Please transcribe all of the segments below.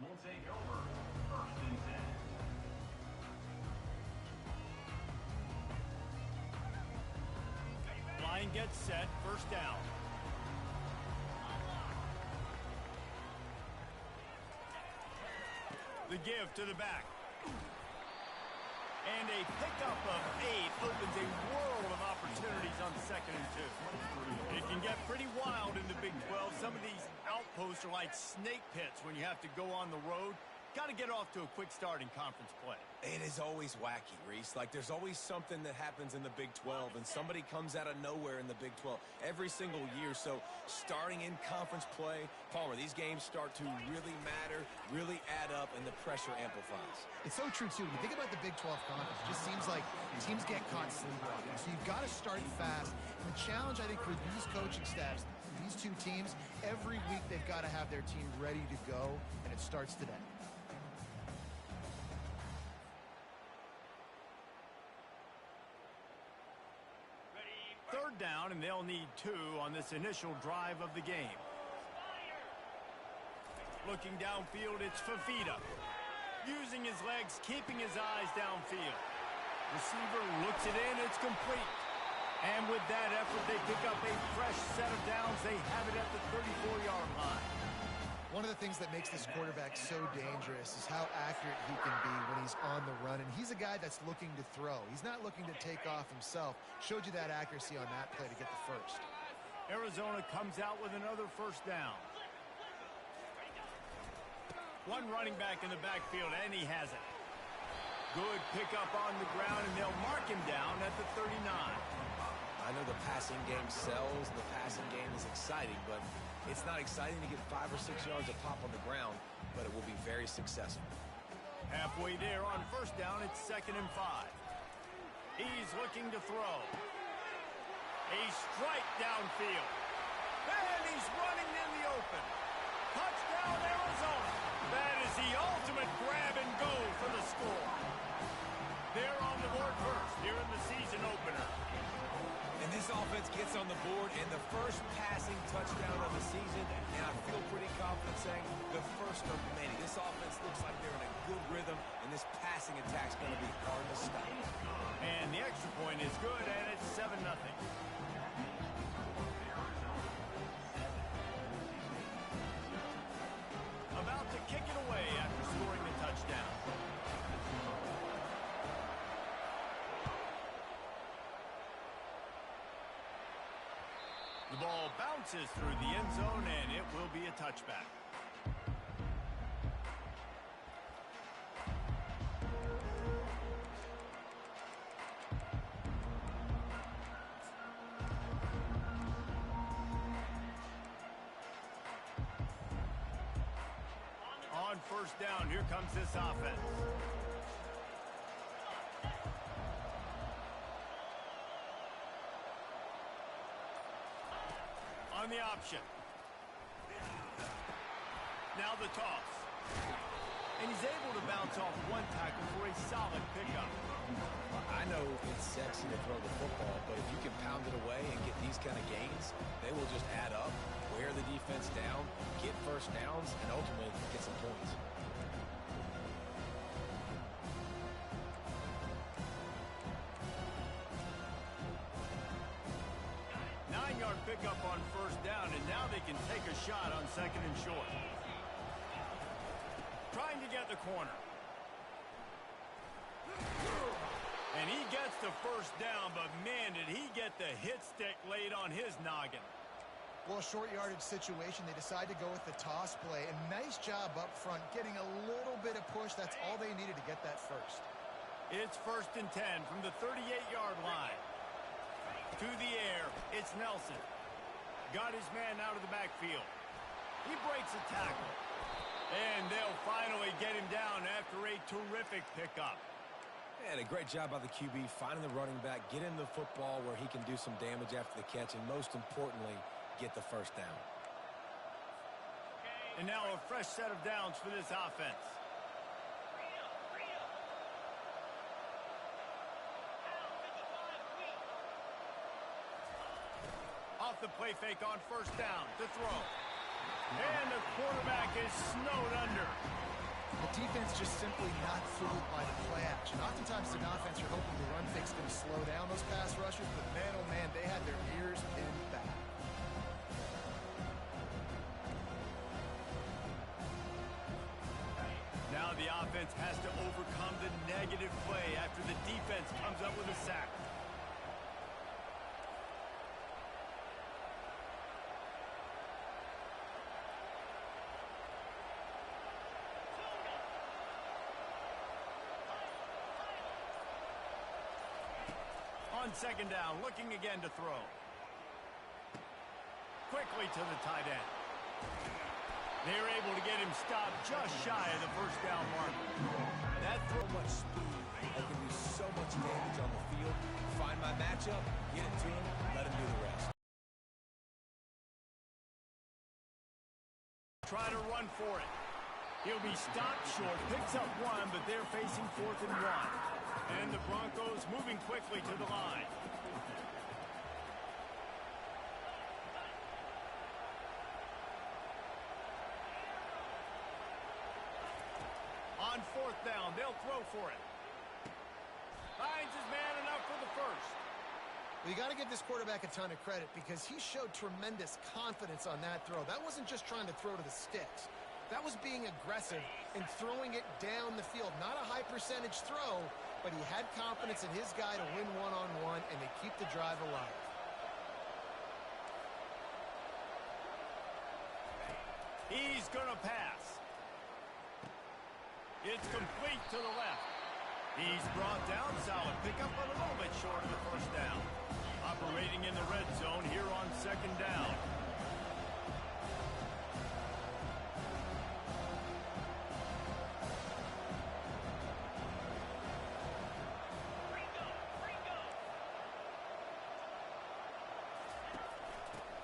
will take over 1st and 10. Line gets set, 1st down. The give to the back. And a pickup of 8 opens a world of opportunities on 2nd and 2. It can get pretty wild in the Big 12. Some of these outposts are like snake pits when you have to go on the road. Got to get off to a quick start in conference play. It is always wacky, Reese. Like, there's always something that happens in the Big 12, and somebody comes out of nowhere in the Big 12 every single year. So, starting in conference play, Palmer, these games start to really matter, really add up, and the pressure amplifies. It's so true, too. When you think about the Big 12 conference, it just seems like teams get caught sleepwalking. So, you've got to start fast. And the challenge, I think, for these coaching staffs, these two teams, every week they've got to have their team ready to go, and it starts today. 3rd down, and they'll need 2 on this initial drive of the game. Looking downfield, it's Fafita. Using his legs, keeping his eyes downfield. Receiver looks it in, it's complete. And with that effort, they pick up a fresh set of downs. They have it at the 34-yard line. One of the things that makes this quarterback so dangerous is how accurate he can be when he's on the run. And he's a guy that's looking to throw. He's not looking to take off himself. Showed you that accuracy on that play to get the first. Arizona comes out with another 1st down. One running back in the backfield, and he has it. Good pickup on the ground, and they'll mark him down at the 39. I know the passing game sells, the passing game is exciting, but it's not exciting to get 5 or 6 yards of pop on the ground, but it will be very successful. Halfway there on 1st down, it's 2nd and 5. He's looking to throw. A strike downfield. And he's running in the open. Touchdown, Arizona. That is the ultimate grab and go for the score. They're on the board first here in the season opener. And this offense gets on the board and the first passing touchdown of the season, and I feel pretty confident saying the first of many. This offense looks like they're in a good rhythm, and this passing attack's going to be hard to stop. And the extra point is good, and it's 7-0. About to kick it away after scoring the touchdown. The ball bounces through the end zone, and it will be a touchback. On 1st down, here comes this offense. On the option. Now the toss. And he's able to bounce off one tackle for a solid pickup. I know it's sexy to throw the football, but if you can pound it away and get these kind of gains, they will just add up, wear the defense down, get 1st downs, and ultimately get some points. Yard pickup on 1st down, and now they can take a shot on 2nd and short. Trying to get the corner. And he gets the 1st down, but man, did he get the hit stick laid on his noggin. Well, a short yardage situation, they decide to go with the toss play, and nice job up front, getting a little bit of push. That's all they needed to get that first. It's 1st and 10 from the 38-yard line. To the air, it's Nelson. Got his man out of the backfield. He breaks a tackle. And they'll finally get him down after a terrific pickup. And a great job by the QB, finding the running back, get him the football where he can do some damage after the catch, and most importantly, get the 1st down. And now a fresh set of downs for this offense. Off the play fake on 1st down to throw. And a quarterback is snowed under. The defense just simply not fooled by the play action. Oftentimes, the offense are hoping the run fake's going to slow down those pass rushers, but man, oh man, they had their ears pinned back. Now the offense has to overcome the negative play after the defense comes up with a sack. On second down, looking again to throw. Quickly to the tight end. They're able to get him stopped just shy of the first down mark. That throw much speed and can do so much damage on the field. Find my matchup, get it to him, let him do the rest. Try to run for it. He'll be stopped short, picks up one, but they're facing 4th and 1. And the Broncos moving quickly to the line. On 4th down, they'll throw for it. Finds his man enough for the first. Well, you got to give this quarterback a ton of credit because he showed tremendous confidence on that throw. That wasn't just trying to throw to the sticks. That was being aggressive and throwing it down the field. Not a high percentage throw, but he had confidence in his guy to win one-on-one, and they keep the drive alive. He's going to pass. It's complete to the left. He's brought down. Solid pickup, but a little bit short of the first down. Operating in the red zone here on second down.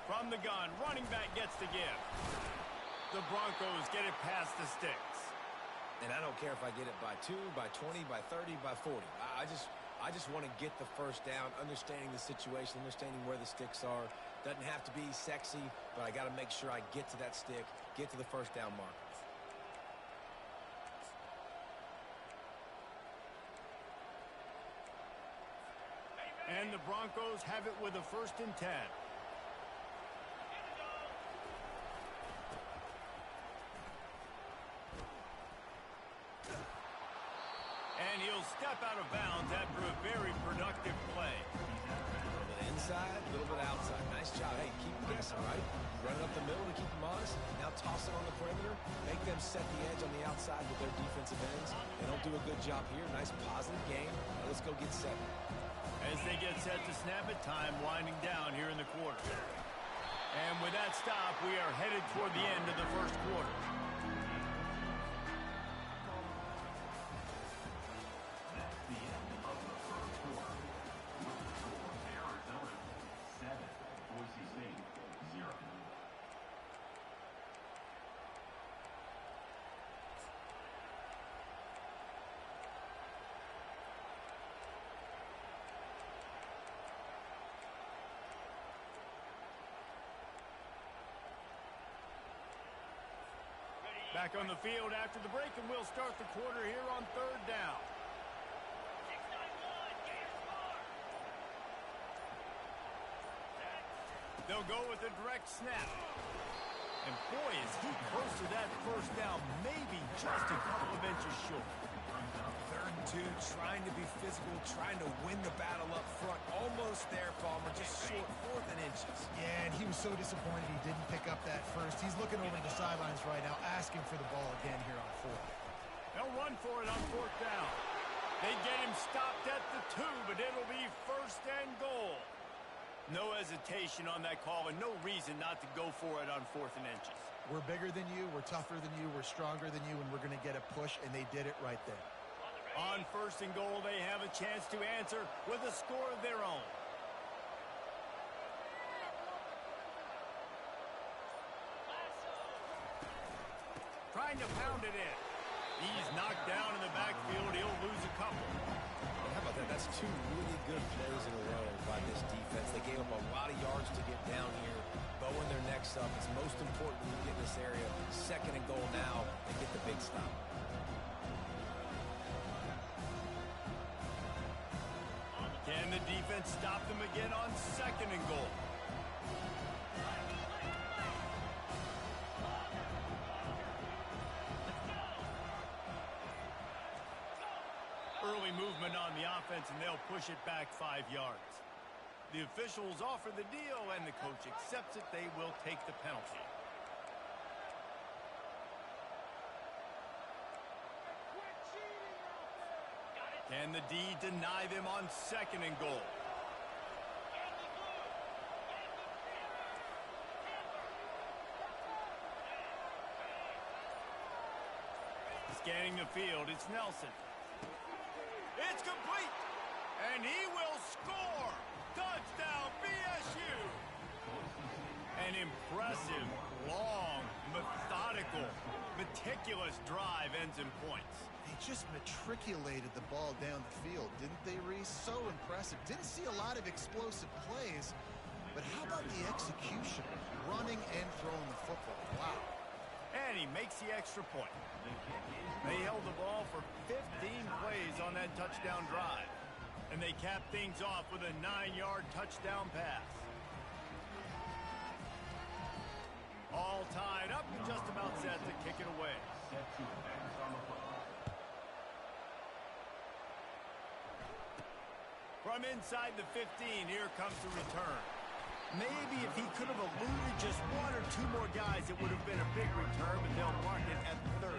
From the gun, running back gets the give. The Broncos get it past the sticks. And I don't care if I get it by 2, by 20, by 30, by 40. I just want to get the first down, understanding the situation, understanding where the sticks are. Doesn't have to be sexy, but I got to make sure I get to that stick, get to the first down mark. And the Broncos have it with a 1st and 10. And he'll step out of bounds after a very productive play. A little bit inside, a little bit outside. Nice job. Hey, keep them guessing, right? Run it up the middle to keep them honest. Now toss it on the perimeter. Make them set the edge on the outside with their defensive ends. They don't do a good job here. Nice positive game. Now let's go get set. As they get set to snap it, time winding down here in the quarter. And with that stop, we are headed toward the end of the first quarter. Back on the field after the break, and we'll start the quarter here on 3rd down. They'll go with a direct snap. And boy, is he close to that first down, maybe just a couple of inches short. 3rd and 2, trying to be physical, trying to win the battle up front. Almost there, Palmer, just short, 4th and inches. Yeah, and he was so disappointed he didn't pick up that first. He's looking over the sidelines right now, asking for the ball again here on 4th. They'll run for it on 4th down. They get him stopped at the 2, but it'll be 1st and goal. No hesitation on that call, and no reason not to go for it on 4th and inches. We're bigger than you, we're tougher than you, we're stronger than you, and we're going to get a push, and they did it right there. On 1st and goal, they have a chance to answer with a score of their own. Trying to pound it in. He's knocked down in the backfield. He'll lose a couple. How about that? That's 2 really good plays in a row by this defense. They gave up a lot of yards to get down here, bowing their necks up. It's most important when you get in this area. goal now and get the big stop. Can the defense stop them again on 2nd and goal? Early movement on the offense, and they'll push it back 5 yards. The officials offer the deal, and the coach accepts it. They will take the penalty. Can the D deny them on 2nd and goal? Scanning the field, it's Nelson. It's complete, and he will score. Touchdown, BSU. An impressive, long, methodical, meticulous drive ends in points. They just matriculated the ball down the field, didn't they, Reese? So impressive. Didn't see a lot of explosive plays, but how about the execution? Running and throwing the football. Wow. And he makes the extra point. They held the ball for 15 plays on that touchdown drive. And they capped things off with a 9-yard touchdown pass. All tied up and just about set to kick it away. From inside the 15, here comes the return. Maybe if he could have eluded just 1 or 2 more guys, it would have been a big return, but they'll mark it at 30.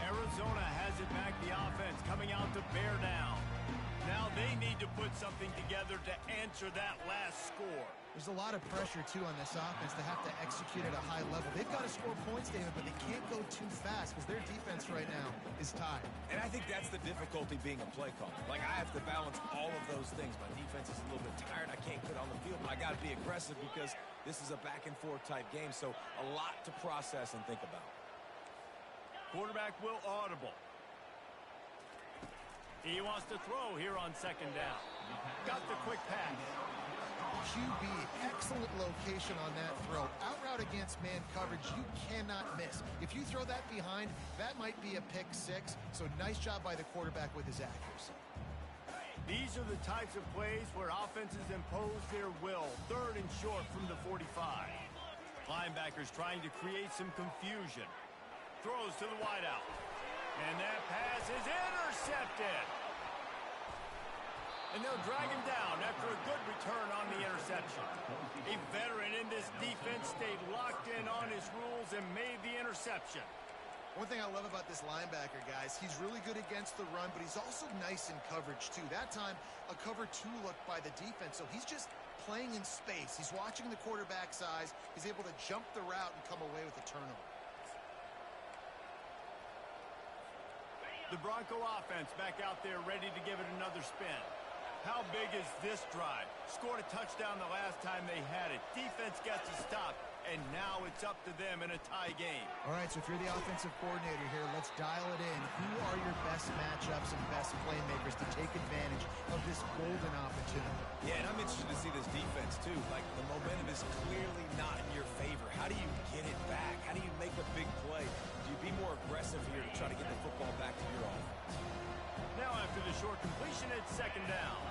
Arizona has it back, the offense coming out to bear down. Now they need to put something together to answer that last score. There's a lot of pressure, too, on this offense to have to execute at a high level. They've got to score points, David, but they can't go too fast because their defense right now is tied. And I think that's the difficulty being a play caller. Like, I have to balance all of those things. My defense is a little bit tired. I can't get on the field, but I got to be aggressive because this is a back-and-forth type game, so a lot to process and think about. Quarterback will audible. He wants to throw here on 2nd down. Got the quick pass. QB, excellent location on that throw. Out route against man coverage, you cannot miss. If you throw that behind, that might be a pick 6. So nice job by the quarterback with his accuracy. These are the types of plays where offenses impose their will. 3rd and short from the 45. Linebackers trying to create some confusion. Throws to the wideout. And that pass is intercepted. And they'll drag him down after a good return on the interception. A veteran in this defense stayed locked in on his rules and made the interception. One thing I love about this linebacker, guys, he's really good against the run, but he's also nice in coverage, too. That time, a cover 2 look by the defense, so he's just playing in space. He's watching the quarterback's eyes. He's able to jump the route and come away with a turnover. The Bronco offense back out there ready to give it another spin. How big is this drive? Scored a touchdown the last time they had it. Defense gets a stop, and now it's up to them in a tie game. All right, so if you're the offensive coordinator here, let's dial it in. Who are your best matchups and best playmakers to take advantage of this golden opportunity? Yeah, and I'm interested to see this defense, too. Like, the momentum is clearly not in your favor. How do you get it back? How do you make a big play? Do you be more aggressive here to try to get the football back to your offense? Now after the short completion, it's 2nd down.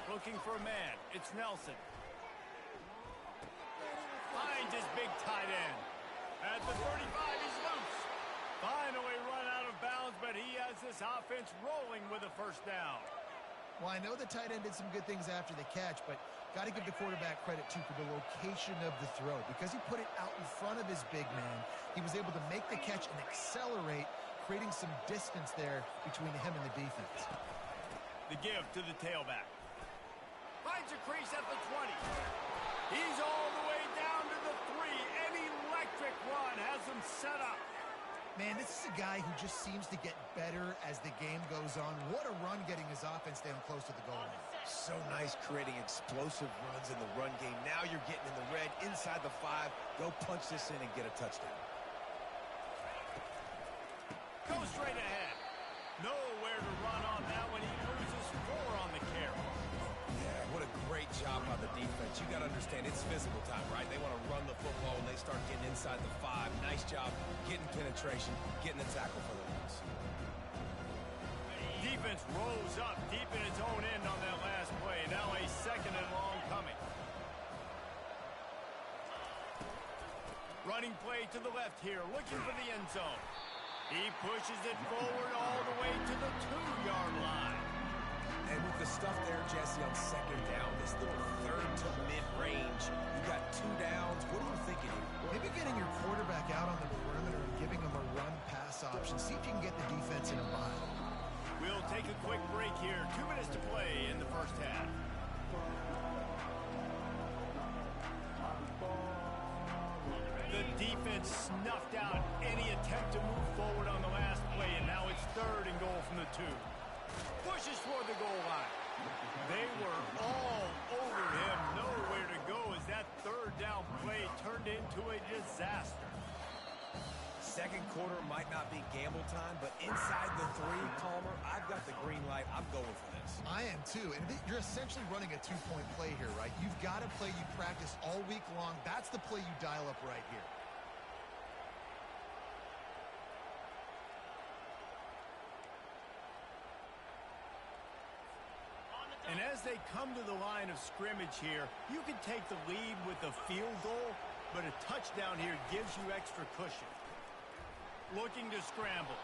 Looking for a man. It's Nelson. Finds his big tight end. At the 35, he's loose. Finally run out of bounds, but he has this offense rolling with a 1st down. Well, I know the tight end did some good things after the catch, but got to give the quarterback credit, too, for the location of the throw. Because he put it out in front of his big man, he was able to make the catch and accelerate, creating some distance there between him and the defense. The give to the tailback. Finds a crease at the 20. He's all the way down to the 3. An electric run has him set up. Man, this is a guy who just seems to get better as the game goes on. What a run getting his offense down close to the goal line. So nice creating explosive runs in the run game. Now you're getting in the red inside the 5. Go punch this in and get a touchdown. Go straight ahead. Nowhere to run on that one. He loses 4 on the carry. Yeah, what a great job by the defense. You got to understand, it's physical time, right? They want to run the football when they start getting inside the 5. Nice job getting penetration, getting the tackle for the loss. Defense rolls up deep in its own end on that last play. Now a 2nd and long coming. Running play to the left here, looking for the end zone. He pushes it forward all the way to the 2-yard line. And with the stuff there, Jesse, on 2nd down, this little 3rd to mid-range, you got 2 downs. What are you thinking here? Maybe getting your quarterback out on the perimeter and giving him a run-pass option. See if you can get the defense in a bind. We'll take a quick break here. 2 minutes to play in the first half. The defense snuffed out any attempt to move forward on the last play, and now it's 3rd and goal from the 2. Pushes toward the goal line. They were all over him. Nowhere to go as that 3rd down play turned into a disaster. 2nd quarter might not be gamble time, but inside the 3, Palmer, I've got the green light. I'm going for this. I am too. And you're essentially running a 2-point play here, right? You've got a play you practice all week long. That's the play you dial up right here. And as they come to the line of scrimmage here, you can take the lead with a field goal, but a touchdown here gives you extra cushion. Looking to scramble.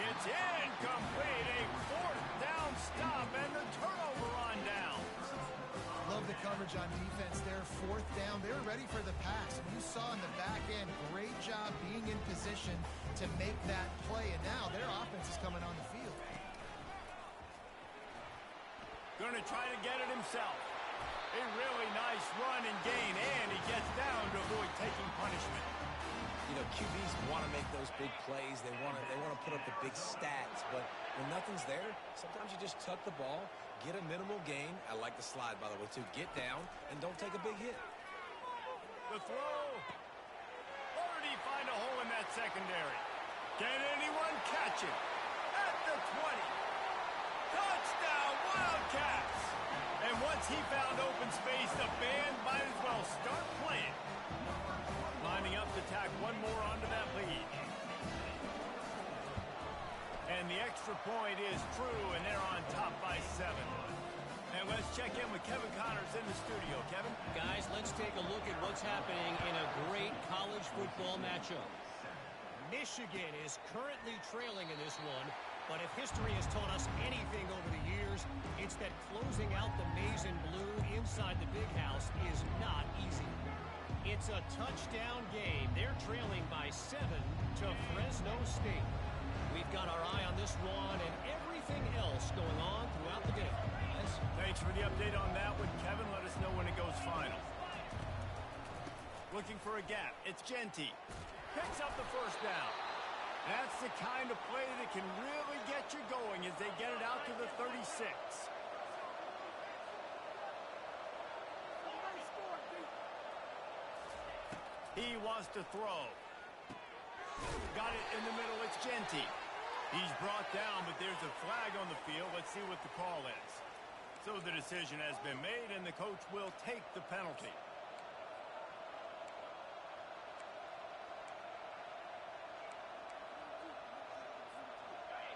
It's incomplete. A 4th down stop and the turnover on down. Love the coverage on defense there. 4th down. They're ready for the pass. And you saw in the back end, great job being in position to make that play. And now their offense is coming on the field. Going to try to get it himself. A really nice run and gain, and he gets down to avoid taking punishment. You know, QBs want to make those big plays. They want to put up the big stats, but when nothing's there, sometimes you just tuck the ball, get a minimal gain. I like the slide, by the way, too. Get down and don't take a big hit. The throw. Or did he find a hole in that secondary? Can anyone catch it? At the 20. Touchdown, Wildcats! And once he found open space, the band might as well start playing. Lining up to tack one more onto that lead. And the extra point is true, and they're on top by 7. And let's check in with Kevin Connors in the studio. Kevin? Guys, let's take a look at what's happening in a great college football matchup. Michigan is currently trailing in this one, but if history has taught us anything over the years, it's that closing out the maize and blue inside the big house is not easy. It's a touchdown game. They're trailing by 7 to Fresno State. We've got our eye on this one and everything else going on throughout the game. Guys, thanks for the update on that one, Kevin. Let us know when it goes final. Looking for a gap. It's Genty. Picks up the 1st down. That's the kind of play that can really get you going as they get it out to the 36. He wants to throw. Got it in the middle. It's Genty. He's brought down, but there's a flag on the field. Let's see what the call is. So the decision has been made, and the coach will take the penalty.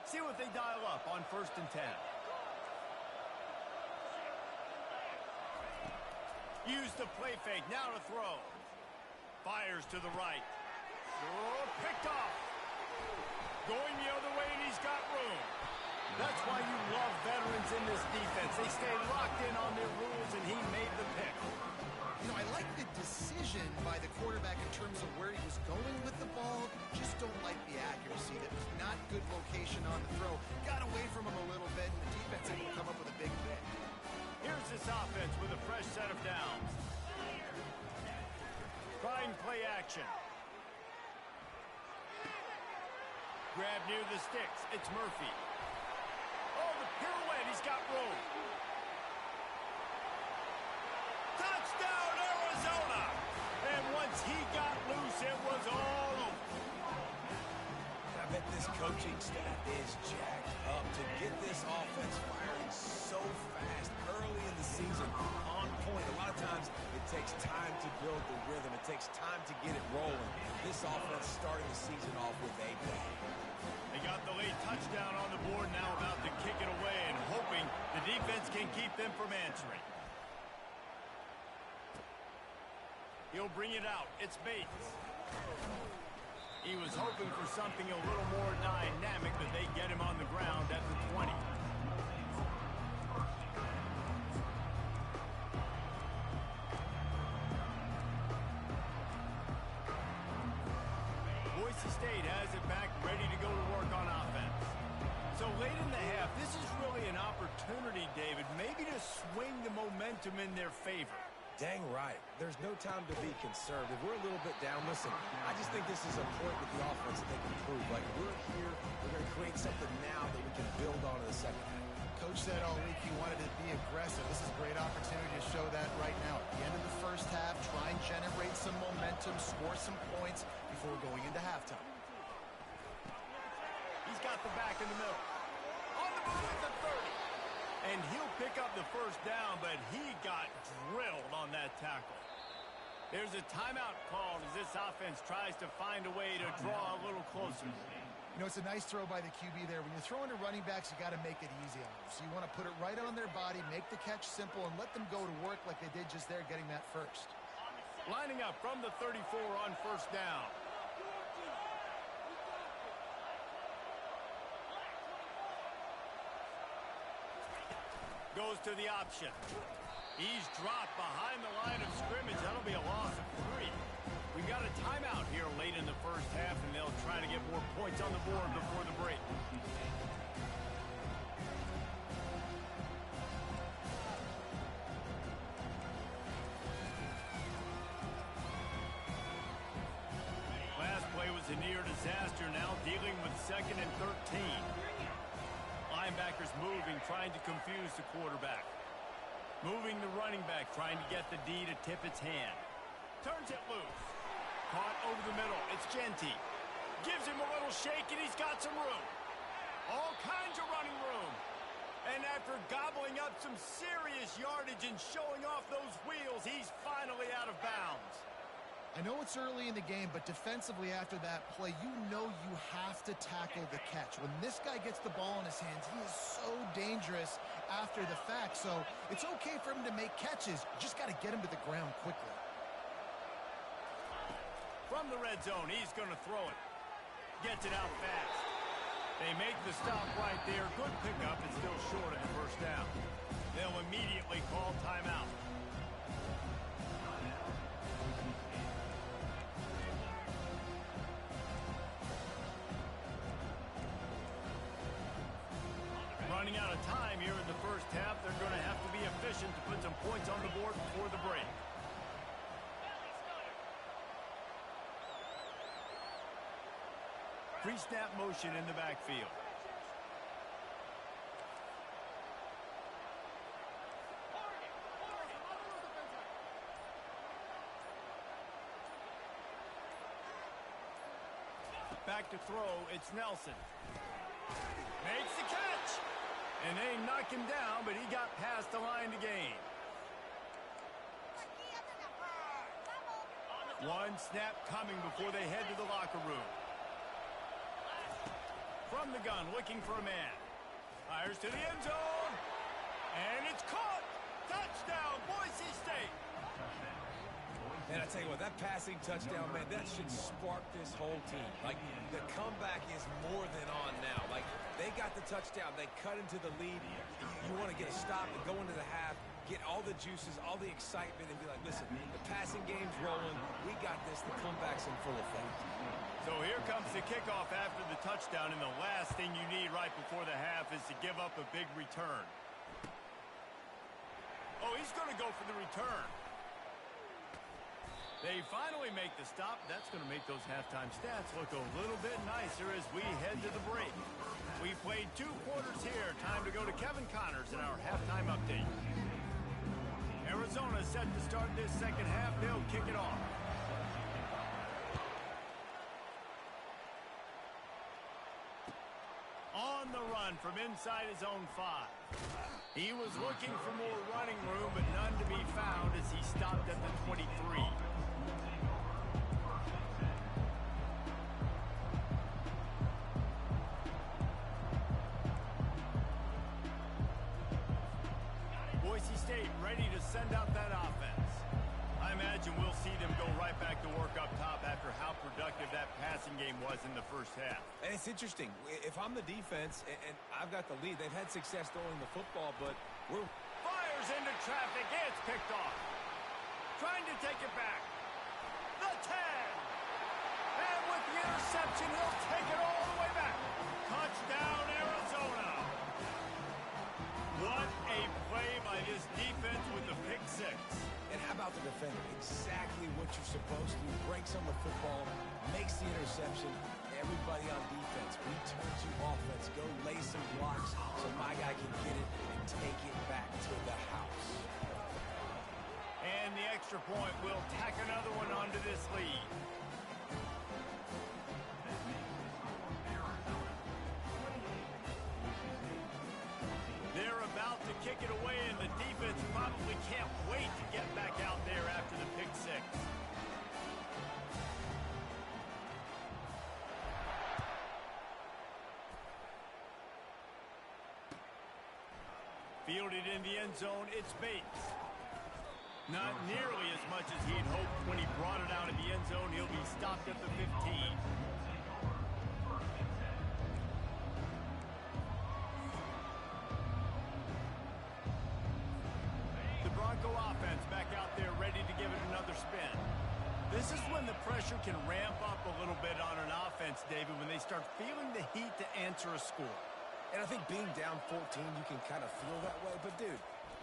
See what they dial up on 1st and 10. Use the play fake. Now to throw. Fires to the right. Oh, picked off. Going the other way, and he's got room. That's why you love veterans in this defense. They stay locked in on their rules, and he made the pick. You know, I like the decision by the quarterback in terms of where he was going with the ball. Just don't like the accuracy. That was not good location on the throw. Got away from him a little bit, and the defense able to come up with a big pick. Here's this offense with a fresh set of downs. Trying play action. Grab near the sticks. It's Murphy. Oh, the pirouette. He's got room. Touchdown, Arizona! And once he got loose, it was all over. I bet this coaching staff is jacked up to get this offense firing so fast early in the season. On point takes time to build the rhythm. It takes time to get it rolling. This offense starting the season off with a bang. They got the late touchdown on the board, now about to kick it away and hoping the defense can keep them from answering. He'll bring it out. It's Bates. He was hoping for something a little more dynamic, but they get him on the ground at the 20. Boise State has it back, ready to go to work on offense. So late in the half, this is really an opportunity, David, maybe to swing the momentum in their favor. Dang right. There's no time to be conservative. We're a little bit down. Listen, I just think this is a point with the offense that they can prove. Like, we're here, we're going to create something now that we can build on in the second half. Coach said all week he wanted to be aggressive. This is a great opportunity to show that right now. At the end of the first half, try and generate some momentum, score some points before going into halftime. He's got the back in the middle. On the move at the 30. And he'll pick up the first down, but he got drilled on that tackle. There's a timeout called as this offense tries to find a way to draw a little closer. You know, it's a nice throw by the QB there. When you're throwing to running backs, you got to make it easy on them. So you want to put it right on their body, make the catch simple, and let them go to work like they did just there, getting that first. Lining up from the 34 on first down. Goes to the option. He's dropped behind the line of scrimmage. That'll be a loss of 3. We've got a timeout here late in the first half, and they'll try to get more points on the board before the break. Last play was a near disaster, now dealing with 2nd and 13. Linebackers moving, trying to confuse the quarterback. Moving the running back, trying to get the D to tip its hand. Turns it loose. Caught over the middle. It's Genty. Gives him a little shake, and he's got some room. All kinds of running room. And after gobbling up some serious yardage and showing off those wheels, he's finally out of bounds. I know it's early in the game, but defensively after that play, you know you have to tackle the catch. When this guy gets the ball in his hands, he is so dangerous after the fact. So it's okay for him to make catches. You just got to get him to the ground quickly. From the red zone, he's going to throw it. Gets it out fast. They make the stop right there. Good pickup. It's still short of the first down. They'll immediately call timeout. Running out of time here in the first half. They're going to have to be efficient to put some points on the board before the break. Pre-snap motion in the backfield. Back to throw, it's Nelson. Makes the catch! And they knock him down, but he got past the line to gain. One snap coming before they head to the locker room. From the gun, looking for a man. Fires to the end zone. And it's caught! Touchdown, Boise State! And I tell you what, that passing touchdown, man, that should spark this whole team. Like, the comeback is more than on now. Like, they got the touchdown. They cut into the lead. You want to get a stop and go into the half, get all the juices, all the excitement, and be like, listen, the passing game's rolling. We got this. The comeback's in full effect. So here comes the kickoff after the touchdown, and the last thing you need right before the half is to give up a big return. Oh, he's going to go for the return. They finally make the stop. That's going to make those halftime stats look a little bit nicer as we head to the break. We played 2 quarters here. Time to go to Kevin Connors in our halftime update. Arizona set to start this second half. They'll kick it off. On the run from inside his own 5. He was looking for more running room, but none to be found as he stopped at the 23. Boise State ready to send out that offense. I imagine we'll see them go right back to work up top after how productive that passing game was in the first half. And it's interesting. If I'm the defense and I've got the lead, they've had success throwing the football, but we're... Fires into traffic. It's picked off. Trying to take it back. The 10. And with the interception, he'll take it all the way back. Touchdown, Arizona. What a play by this defense with the pick six. And how about the defender? Exactly what you're supposed to do. Breaks on the football, makes the interception. Everybody on defense returns you offense. Go lay some blocks so my guy can get it and take it back to the house. And the extra point will tack another one onto this lead. They're about to kick it away, and the defense probably can't wait to get back out there after the pick six. Fielded in the end zone, it's Bates. Not nearly as much as he'd hoped when he brought it out in the end zone. He'll be stopped at the 15. The Bronco offense back out there ready to give it another spin. This is when the pressure can ramp up a little bit on an offense, David, when they start feeling the heat to answer a score. And I think being down 14, you can kind of feel that way. But, dude,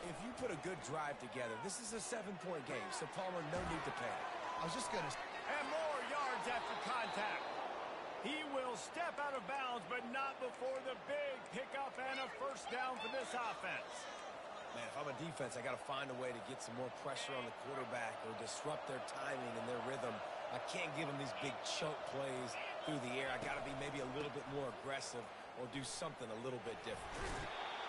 if you put a good drive together, this is a 7-point game. So, Palmer, no need to panic. I was just going to... And more yards after contact. He will step out of bounds, but not before the big pickup and a first down for this offense. Man, if I'm a defense, I got to find a way to get some more pressure on the quarterback or disrupt their timing and their rhythm. I can't give them these big chunk plays through the air. I got to be maybe a little bit more aggressive or do something a little bit different.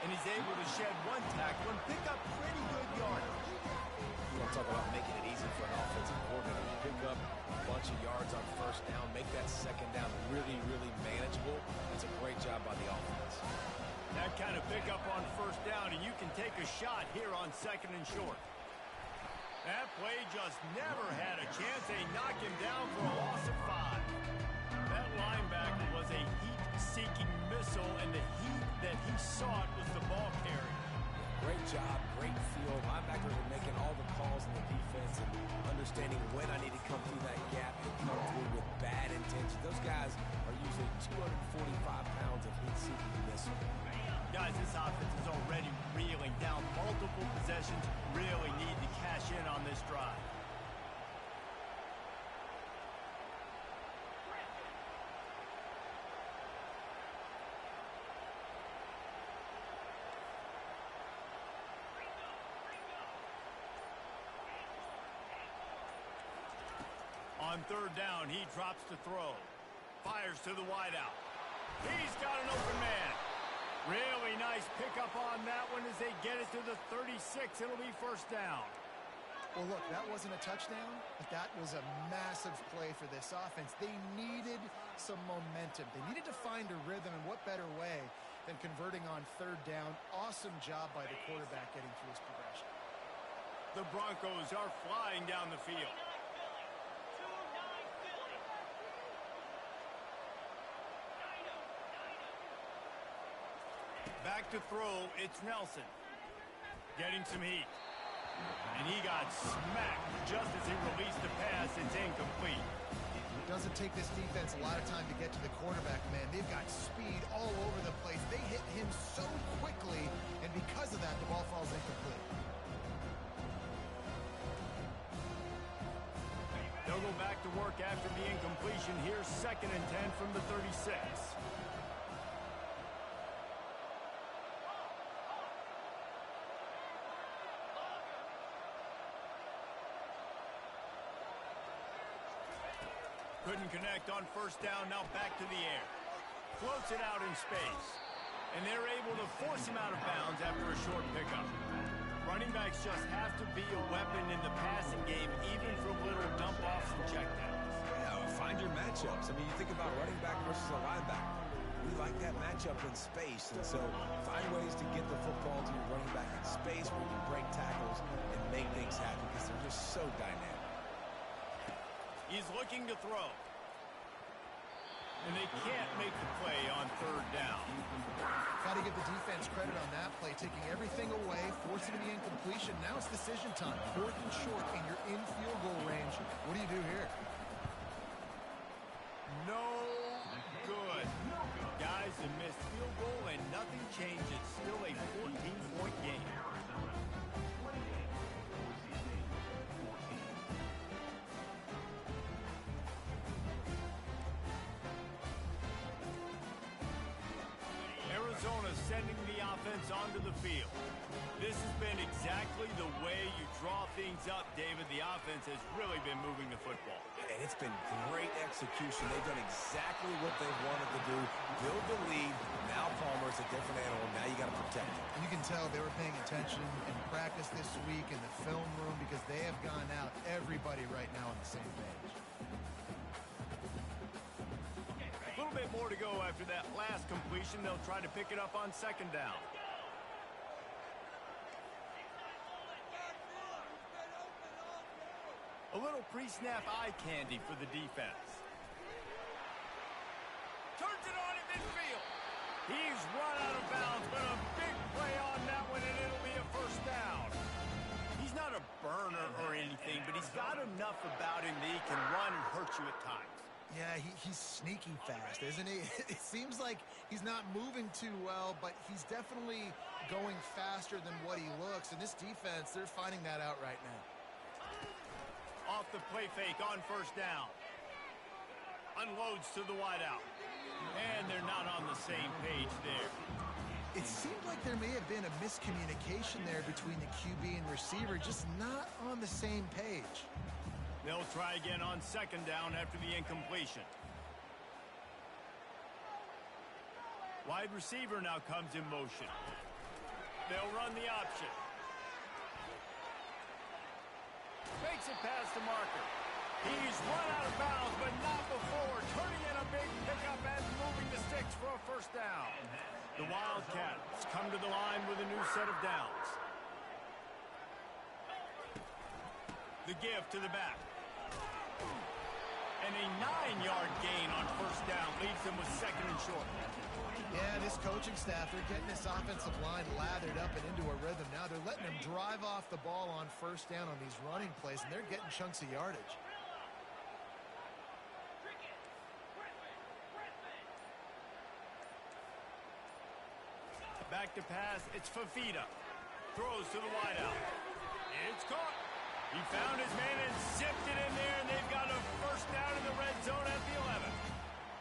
And he's able to shed one tackle and pick up pretty good yardage. You want to talk about making it easy for an offensive coordinator to pick up a bunch of yards on first down, make that second down really, really manageable. That's a great job by the offense. That kind of pickup on first down, and you can take a shot here on second and short. That play just never had a chance. They knock him down for a loss of 5. That linebacker was a heat-seeking missile, and the heat that he sought was the ball carrier. Great job, great field. Linebackers are making all the calls in the defense and understanding when I need to come through that gap and come through with bad intention. Those guys are usually 245 pounds of heat-seeking missile. Guys, this offense is already reeling down multiple possessions. Really need to cash in on this drive. On third down, he drops to throw. Fires to the wideout. He's got an open man. Really nice pickup on that one as they get it to the 36. It'll be first down. Well, look, that wasn't a touchdown, but that was a massive play for this offense. They needed some momentum. They needed to find a rhythm, and what better way than converting on third down. Awesome job by the quarterback getting through his progression. The Broncos are flying down the field. Back to throw, it's Nelson. Getting some heat. And he got smacked just as he released the pass. It's incomplete. It doesn't take this defense a lot of time to get to the quarterback, man. They've got speed all over the place. They hit him so quickly, and because of that, the ball falls incomplete. They'll go back to work after the incompletion. Here's 2nd and 10 from the 36. Couldn't connect on first down, now back to the air. Floats it out in space. And they're able to force him out of bounds after a short pickup. Running backs just have to be a weapon in the passing game, even from little dump-offs and checkdowns. Yeah, find your matchups. I mean, you think about running back versus a linebacker. We like that matchup in space, and so find ways to get the football to your running back in space where you can break tackles and make things happen because they're just so dynamic. He's looking to throw. And they can't make the play on third down. Got to give the defense credit on that play, taking everything away, forcing the incompletion. Now it's decision time. 4th and short, and you're in field goal range. What do you do here? No good. Guys, a missed field goal and nothing changes. Still a 14-point game. Arizona sending the offense onto the field. This has been exactly the way you draw things up, David. The offense has really been moving the football. And it's been great execution. They've done exactly what they've wanted to do. Build the lead. Now Palmer's a different animal. Now you got to protect him. And you can tell they were paying attention in practice this week in the film room because they have gone out, everybody right now on the same page. A little bit more to go after that last completion. They'll try to pick it up on 2nd down. A little pre-snap eye candy for the defense. Turns it on in midfield. He's run out of bounds, but a big play on that one, and it'll be a 1st down. He's not a burner or anything, but he's got enough about him that he can run and hurt you at times. Yeah, he's sneaky fast, isn't he? It seems like he's not moving too well, but he's definitely going faster than what he looks. And this defense, they're finding that out right now. Off the play fake on 1st down. Unloads to the wideout. And they're not on the same page there. It seemed like there may have been a miscommunication there between the QB and receiver, just not on the same page. They'll try again on 2nd down after the incompletion. Wide receiver now comes in motion. They'll run the option. Makes it past the marker. He's run out of bounds, but not before. Turning in a big pickup and moving the sticks for a 1st down. The Wildcats come to the line with a new set of downs. The give to the back. And a 9-yard gain on 1st down leaves them with 2nd and short. Yeah, this coaching staff, they're getting this offensive line lathered up and into a rhythm. Now they're letting them drive off the ball on 1st down on these running plays, and they're getting chunks of yardage. Back to pass, it's Fafita. Throws to the wideout. It's caught. He found his man and zipped it in there, and they've got a 1st down in the red zone at the 11.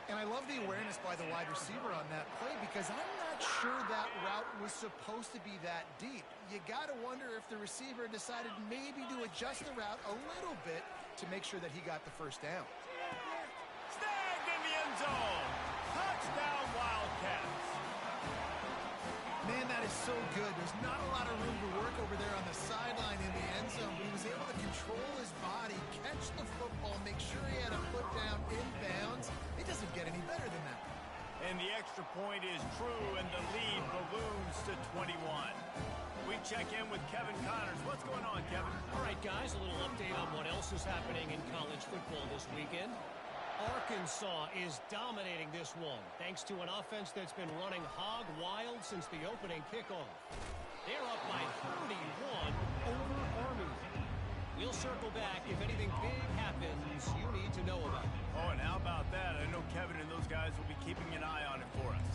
And I love the awareness by the wide receiver on that play because I'm not sure that route was supposed to be that deep. You got to wonder if the receiver decided maybe to adjust the route a little bit to make sure that he got the 1st down. Snagged in the end zone. Touchdown, Wildcats. Man, that is so good. There's not a lot of room to work over there on the sideline in the end zone, but he was able to control his body, catch the football, make sure he had a foot down in bounds. It doesn't get any better than that. And the extra point is true, and the lead balloons to 21. We check in with Kevin Connors. What's going on, Kevin? All right, guys, a little update on what else is happening in college football this weekend. Arkansas is dominating this one, thanks to an offense that's been running hog wild since the opening kickoff. They're up by 31 over Army. We'll circle back if anything big happens you need to know about. Oh, and how about that? I know Kevin and those guys will be keeping an eye on it for us.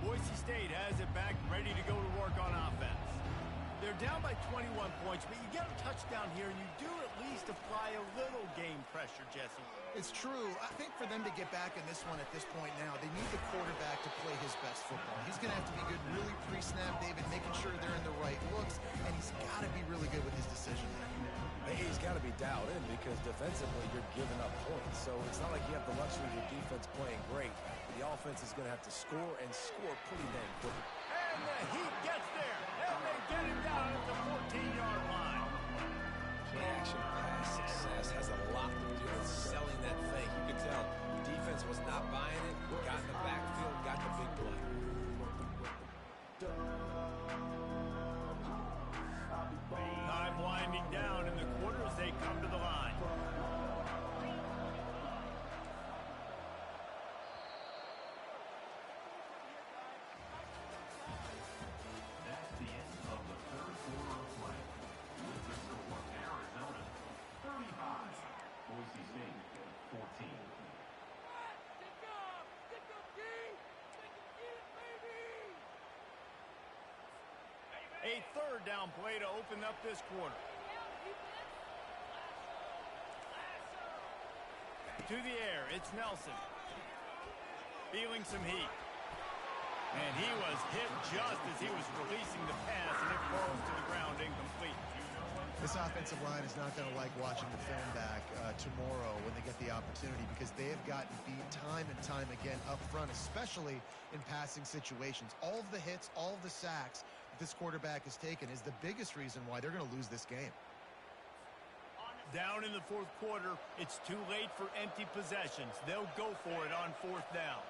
Boise State has it back, ready to go to work on offense. They're down by 21 points, but you get a touchdown here, and you do at least apply a little game pressure, Jesse. It's true. I think for them to get back in this one at this point now, they need the quarterback to play his best football. He's going to have to be good really pre-snap, David, making sure they're in the right looks, and he's got to be really good with his decision making. He's got to be dialed in because defensively you're giving up points. So it's not like you have the luxury of your defense playing great. the offense is going to have to score and score pretty dang quickly. And the Heat gets there, and they get him down at the 14-yard line. Play-action pass success has a lot to do with selling that fake. You can tell defense was not buying it, got in the backfield, got the big play. Time winding down in the quarter as they come to the line. That's the end of the third quarter of play. With the score, Arizona 35, Boise State 14. A third down play to open up this quarter. To the air, it's Nelson. Feeling some heat. And he was hit just as he was releasing the pass, and it falls to the ground incomplete. This offensive line is not going to like watching the film back tomorrow when they get the opportunity, because they have gotten beat time and time again up front, especially in passing situations. All of the hits, all of the sacks that this quarterback has taken is the biggest reason why they're going to lose this game. Down in the fourth quarter, it's too late for empty possessions. They'll go for it on fourth down.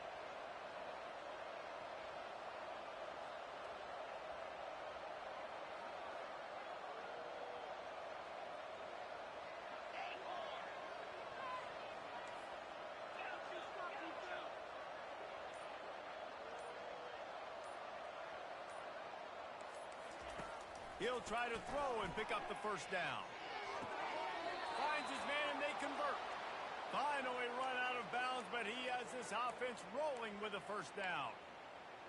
He'll try to throw and pick up the first down. Finds his man and they convert. Finally run out of bounds, but he has this offense rolling with a first down.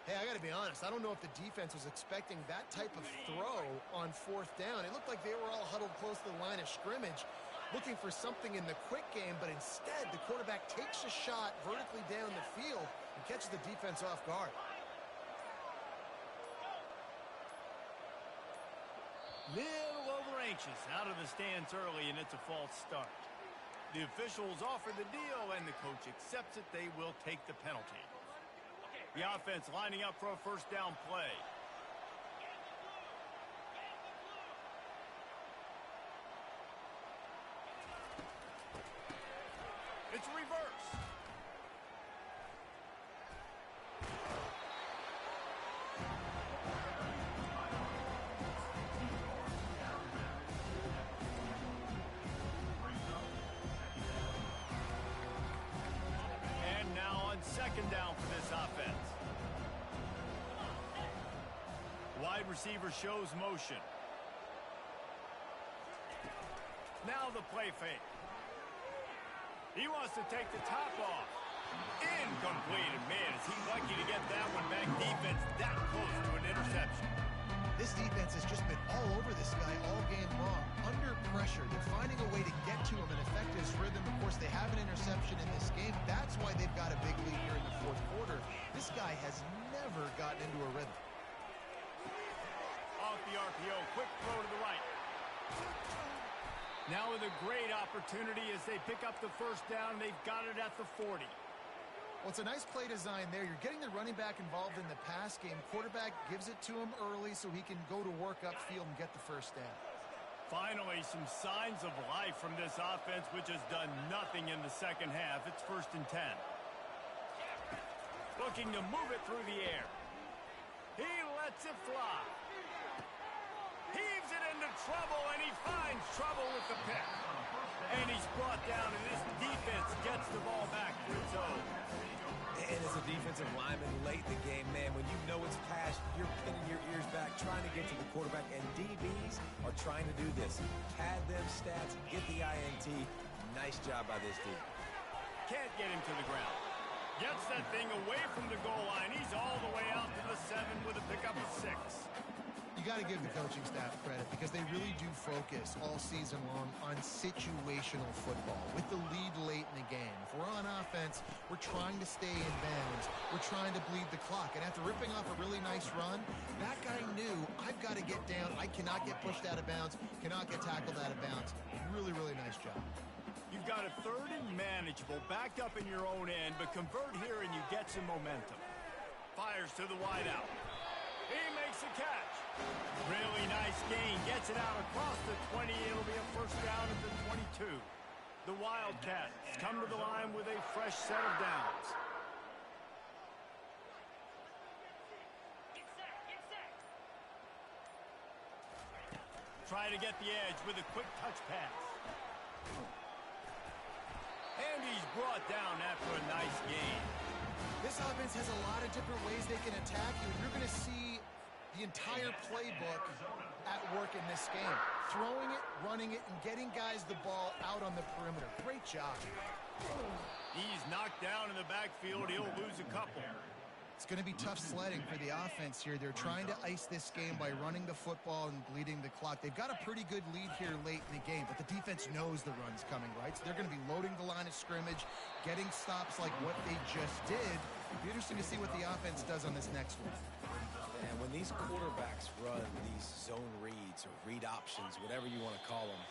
Hey, I got to be honest. I don't know if the defense was expecting that type of throw on fourth down. It looked like they were all huddled close to the line of scrimmage, looking for something in the quick game, but instead the quarterback takes a shot vertically down the field and catches the defense off guard. Little over anxious out of the stands early, and it's a false start. The officials offer the deal, and the coach accepts it. They will take the penalty. The offense lining up for a first down play. It's reverse. And now on second down for this offense. Wide receiver shows motion. Now the play fake. He wants to take the top off. Incomplete. And man, is he lucky to get that one back. Defense that close to an interception. This defense has just been all over this guy all game long. Under pressure, they're finding a way to get to him and affect his rhythm. Of course, they have an interception in this game. That's why they've got a big lead here in the fourth quarter. This guy has never gotten into a rhythm. Off the RPO, quick throw to the right. Now with a great opportunity as they pick up the first down. They've got it at the 40. Well, it's a nice play design there. You're getting the running back involved in the pass game. Quarterback gives it to him early so he can go to work upfield and get the first down. Finally, some signs of life from this offense, which has done nothing in the second half. It's 1st and 10. Looking to move it through the air. He lets it fly. Heaves it into trouble, and he finds trouble with the pick. And he's brought down, and this defense gets the ball back for its own. And as a defensive lineman late in the game, man, when you know it's pass, you're pinning your ears back, trying to get to the quarterback, and DBs are trying to do this. Pad them stats, get the INT. Nice job by this team. Can't get him to the ground. Gets that thing away from the goal line. He's all the way out to the 7 with a pickup of 6. You got to give the coaching staff credit because they really do focus all season long on situational football with the lead late in the game. If we're on offense, we're trying to stay in bounds. We're trying to bleed the clock. And after ripping off a really nice run, that guy knew, I've got to get down. I cannot get pushed out of bounds, cannot get tackled out of bounds. Really, really nice job. You've got a third and manageable, backed up in your own end, but convert here and you get some momentum. Fires to the wideout. He makes a catch. Really nice gain. Gets it out across the 20. It'll be a first down at the 22. The Wildcats come to the line with a fresh set of downs. Try to get the edge with a quick touch pass. And he's brought down after a nice gain. This offense has a lot of different ways they can attack you. You're going to see the entire playbook at work in this game. Throwing it, running it, and getting guys the ball out on the perimeter. Great job. He's knocked down in the backfield. He'll lose a couple. It's going to be tough sledding for the offense here. They're trying to ice this game by running the football and bleeding the clock. They've got a pretty good lead here late in the game, but the defense knows the run's coming, right? So they're going to be loading the line of scrimmage, getting stops like what they just did. It'll be interesting to see what the offense does on this next one. And when these quarterbacks run these zone reads or read options, whatever you want to call them,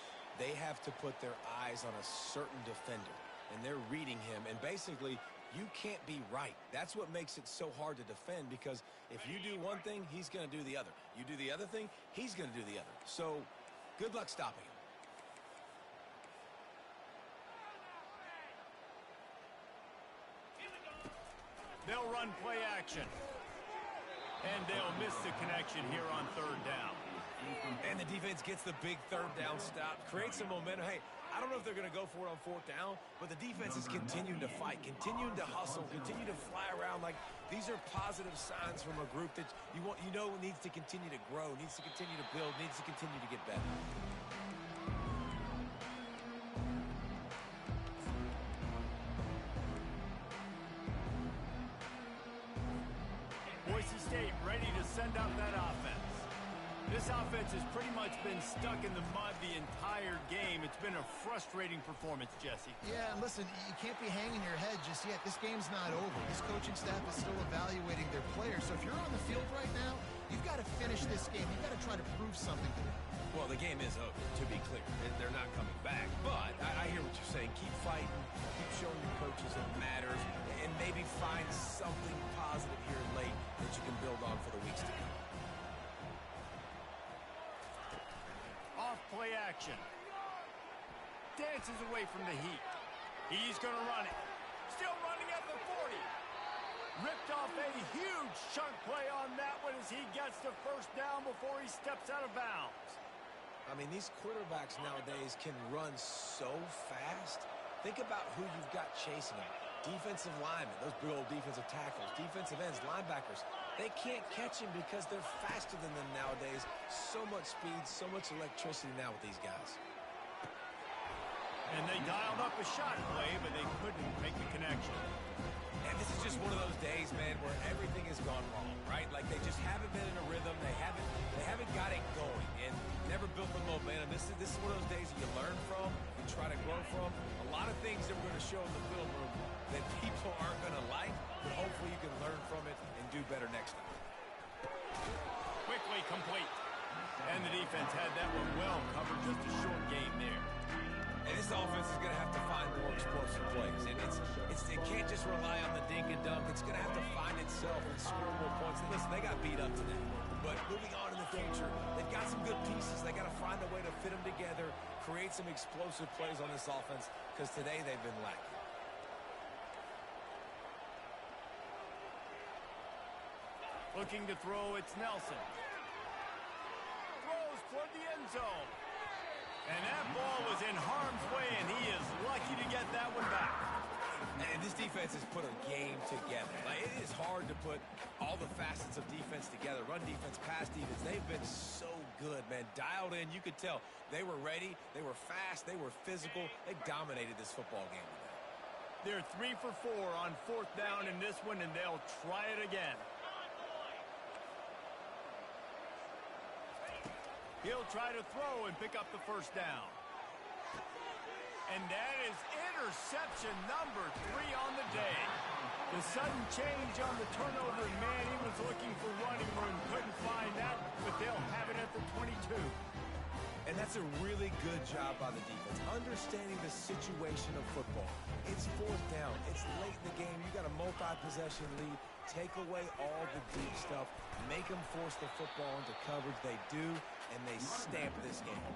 they have to put their eyes on a certain defender, and they're reading him, and basically you can't be right. That's what makes it so hard to defend, because if you do one thing, he's going to do the other. You do the other thing, he's going to do the other. So good luck stopping him. They'll run play action. And they'll miss the connection here on third down. And the defense gets the big third down stop, creates some momentum. Hey, I don't know if they're going to go for it on fourth down, but the defense is continuing to fight, continuing to hustle, continue to fly around. Like, these are positive signs from a group that you know needs to continue to grow, needs to continue to build, needs to continue to get better. Boise State ready to send out that offense. This offense has pretty much been stuck in the mud the entire game. It's been a frustrating performance, Jesse. Yeah, and listen, you can't be hanging your head just yet. This game's not over. This coaching staff is still evaluating their players. So if you're on the field right now, you've got to finish this game. You've got to try to prove something to them. Well, the game is over, to be clear. They're not coming back. But I hear what you're saying. Keep fighting. Keep showing your coaches it matters. And maybe find something positive here late that you can build on for the weeks to come. Off play action. Dances away from the heat. He's going to run it. Still running at the 40. Ripped off a huge chunk play on that one as he gets the first down before he steps out of bounds. I mean, these quarterbacks nowadays can run so fast. Think about who you've got chasing them. Defensive linemen, those big old defensive tackles, defensive ends, linebackers. They can't catch him because they're faster than them nowadays. So much speed, so much electricity now with these guys. And they dialed up a shot play, but they couldn't make the connection. And this is just one of those days, man, where everything has gone wrong, right? Like, they just haven't been in a rhythm. They haven't got it going and never built the momentum. This is one of those days that you learn from, you try to grow from. A lot of things that we're going to show in the film room that people aren't going to like, but hopefully you can learn from it and do better next time. Quickly complete. And the defense had that one well covered. Just a short game there. And this offense is going to have to find more explosive plays. And it can't just rely on the dink and dunk. It's going to have to find itself and score more points. And listen, they got beat up today. But moving on in the future, they've got some good pieces. They got to find a way to fit them together, create some explosive plays on this offense, because today they've been lacking. Looking to throw, it's Nelson. Throws toward the end zone. And that ball was in harm's way, and he is lucky to get that one back. And this defense has put a game together. Like, it is hard to put all the facets of defense together. Run defense, pass defense. They've been so good, man. Dialed in. You could tell they were ready. They were fast. They were physical. They dominated this football game today. They're 3 for 4 on fourth down in this one, and they'll try it again. He'll try to throw and pick up the first down. And that is interception number 3 on the day. The sudden change on the turnover, man, he was looking for running room, couldn't find that, but they'll have it at the 22. And that's That's a really good job by the defense, understanding the situation of football. It's fourth down. It's late in the game. You got a multi-possession lead. Take away all the deep stuff. Make them force the football into coverage. They do, and they stamp this game.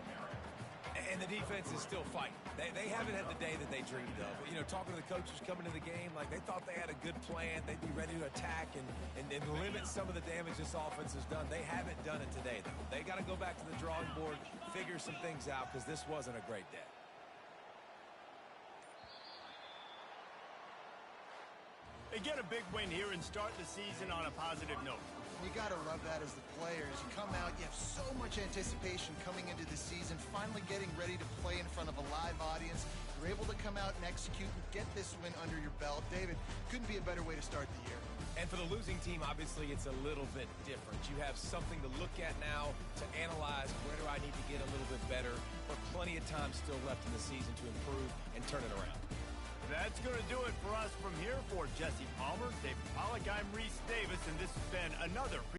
And the defense is still fighting. They haven't had the day that they dreamed of. You know, talking to the coaches coming to the game, like they thought they had a good plan. They'd be ready to attack and limit some of the damage this offense has done. They haven't done it today, though. They got to go back to the drawing board, figure some things out, because this wasn't a great day. They get a big win here and start the season on a positive note. You got to love that as the players. You come out, you have so much anticipation coming into the season, finally getting ready to play in front of a live audience. You're able to come out and execute and get this win under your belt. David, couldn't be a better way to start the year. And for the losing team, obviously, it's a little bit different. You have something to look at now to analyze where do I need to get a little bit better, but plenty of time still left in the season to improve and turn it around. That's going to do it for us from here. For Jesse Palmer, David Pollack, I'm Reese Davis, and this has been another